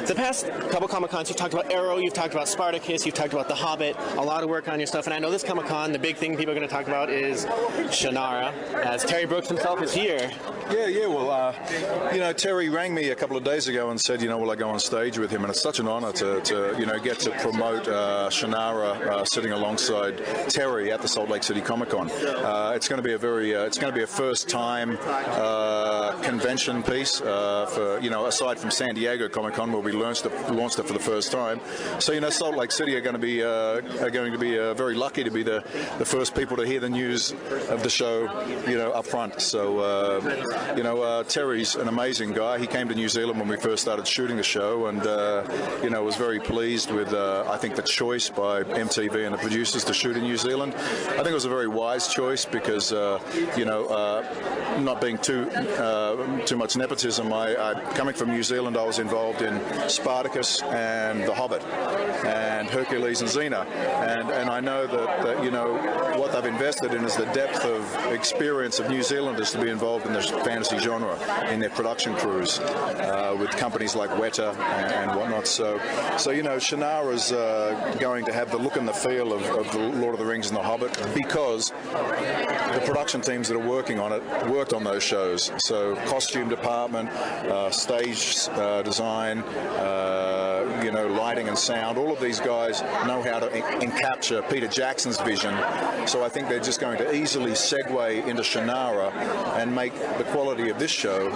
The past couple Comic-Cons, you've talked about Arrow, you've talked about Spartacus, you've talked about The Hobbit, a lot of work on your stuff, and I know this Comic-Con, the big thing people are going to talk about is Shannara, as Terry Brooks himself is here. Yeah, well, Terry rang me a couple of days ago and said, will I go on stage with him? And it's such an honor to get to promote Shannara sitting alongside Terry at the Salt Lake City Comic-Con. It's going to be a first-time convention piece for, aside from San Diego Comic-Con where we launched it for the first time. So, Salt Lake City are going to be very lucky to be the first people to hear the news of the show, up front. So, Terry's an amazing guy. He came to New Zealand when we first started shooting the show, and was very pleased with I think the choice by MTV and the producers to shoot in New Zealand. I think it was a very wise choice because not being too much nepotism, coming from New Zealand, I was involved in Spartacus and The Hobbit and Hercules and Xena, and I know that what they've invested in is the depth of experience of New Zealanders to be involved in the fantasy genre in their production crews with companies like Weta and whatnot. So Shannara's going to have the look and the feel of the Lord of the Rings and The Hobbit because the production teams that are working on it worked on those shows. So costume department, stage design, lighting and sound, all of these guys know how to capture Peter Jackson's vision. So I think they're just going to easily segue into Shannara and make the quality of this show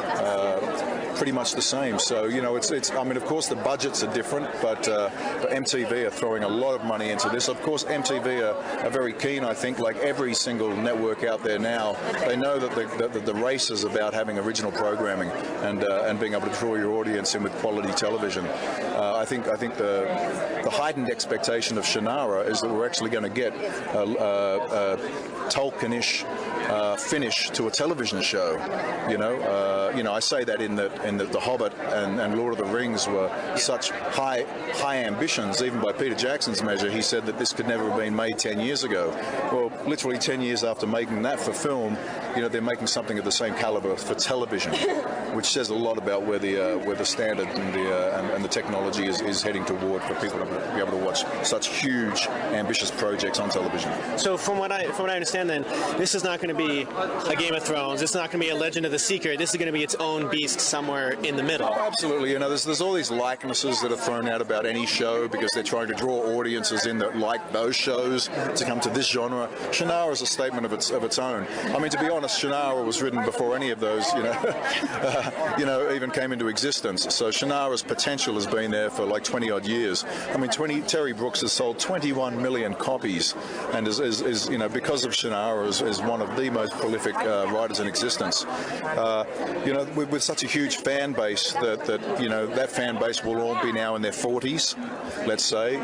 pretty much the same. So, of course the budgets are different, but MTV are throwing a lot of money into this. Of course, MTV are very keen, I think, like every single network out there now. They know that the race is about having original programming and being able to draw your audience in with quality television. I think the heightened expectation of Shannara is that we're actually going to get Tolkien-ish finish to a television show. I say that in that The Hobbit and Lord of the Rings were such high ambitions, even by Peter Jackson's measure. He said that this could never have been made 10 years ago. Well, literally 10 years after making that for film, they're making something of the same caliber for television, which says a lot about where the standard and the technology is heading toward for people to be able to watch such huge, ambitious projects on television. So from what I understand, then this is not going to be a Game of Thrones. This is not going to be a Legend of the Seeker. This is going to be its own beast somewhere in the middle. Oh, absolutely. There's all these likenesses that are thrown out about any show because they're trying to draw audiences in that like those shows to come to this genre. Shannara is a statement of its own. I mean, to be honest, Shannara was written before any of those, even came into existence. So Shannara's potential has been there for like 20 odd years. I mean, Terry Brooks has sold 21 million copies, and is because of Shannara is one of the most prolific writers in existence. With such a huge fan base that fan base will all be now in their 40s, let's say,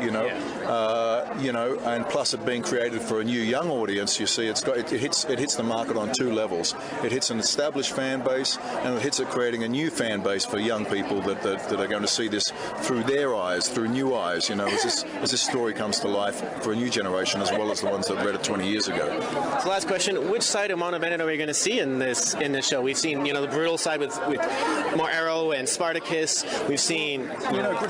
and plus it being created for a new young audience. You see, it hits the market on two levels. It hits an established fan base, and it hits it creating a new fan base for young people that are going to see this through their eyes, through new eyes. As this story comes to life for a new generation as well as the ones that read it 20 years ago. So last question: which side of Manu Bennett are we going to see in this show? We've seen the brutal side with more Arrow and Spartacus. We've seen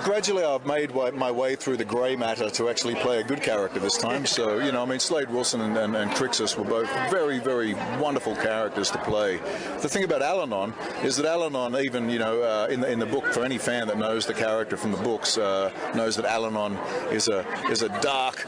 gradually I've made my way through the grey matter to actually play a good character this time. So Slade Wilson and Crixus were both very, very wonderful characters to play. The thing about Allanon is that Allanon, even in the book, for any fan that knows the character from the books, knows that Allanon is a dark,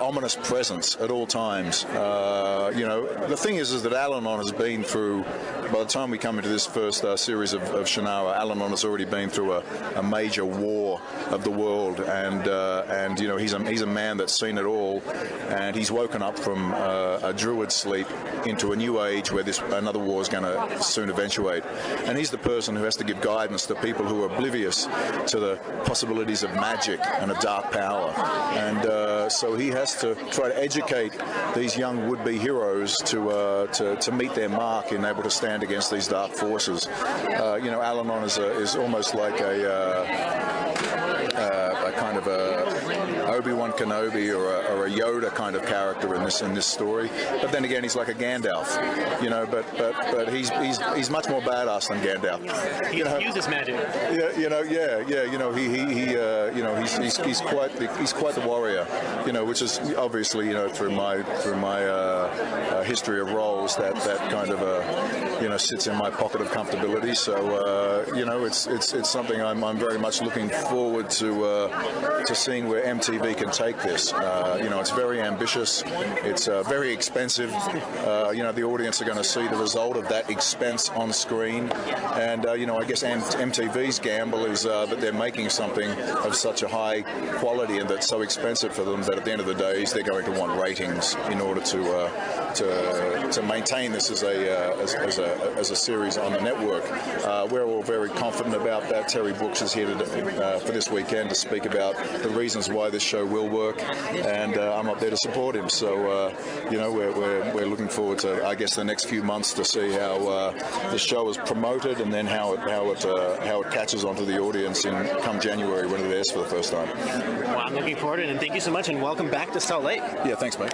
ominous presence at all times. The thing is that Allanon has been through. By the time we come into this first series of Shannara, Allanon has already been through a major war of the world, and he's a man that's seen it all, and he's woken up from a druid sleep into a new age where another war is going to soon eventuate, and he's the person who has to give guidance to people who are oblivious to the possibilities of magic and of dark power, and so he has to try to educate these young would-be heroes to meet their mark and able to stand against these dark forces. Allanon is almost like a kind of a Obi-Wan Kenobi or a Yoda kind of character in this story. But then again, he's like a Gandalf, you know. But he's much more badass than Gandalf. He uses magic. Yeah, you know, you know, you know, he's quite the warrior, you know, which is obviously, you know, through my history of roles that kind of you know, sits in my pocket of comfortability. So you know, it's something I'm very much looking forward to seeing where MTV can take this. You know, it's very ambitious. It's very expensive. You know, the audience are going to see the result of that expense on screen. And you know, I guess MTV's gamble is that they're making something of such a high quality and that's so expensive for them that at the end of the day, they're going to want ratings in order to maintain this as a series on the network. We're all very confident about that. Terry Brooks is here for this weekend to speak about the reasons why this show will work, and I'm up there to support him. So you know, we're looking forward to, I guess, the next few months to see how the show is promoted, and then how it catches onto the audience in come January when it airs for the first time. Well, I'm looking forward to it, and thank you so much, and welcome back to Salt Lake. Yeah, thanks, mate.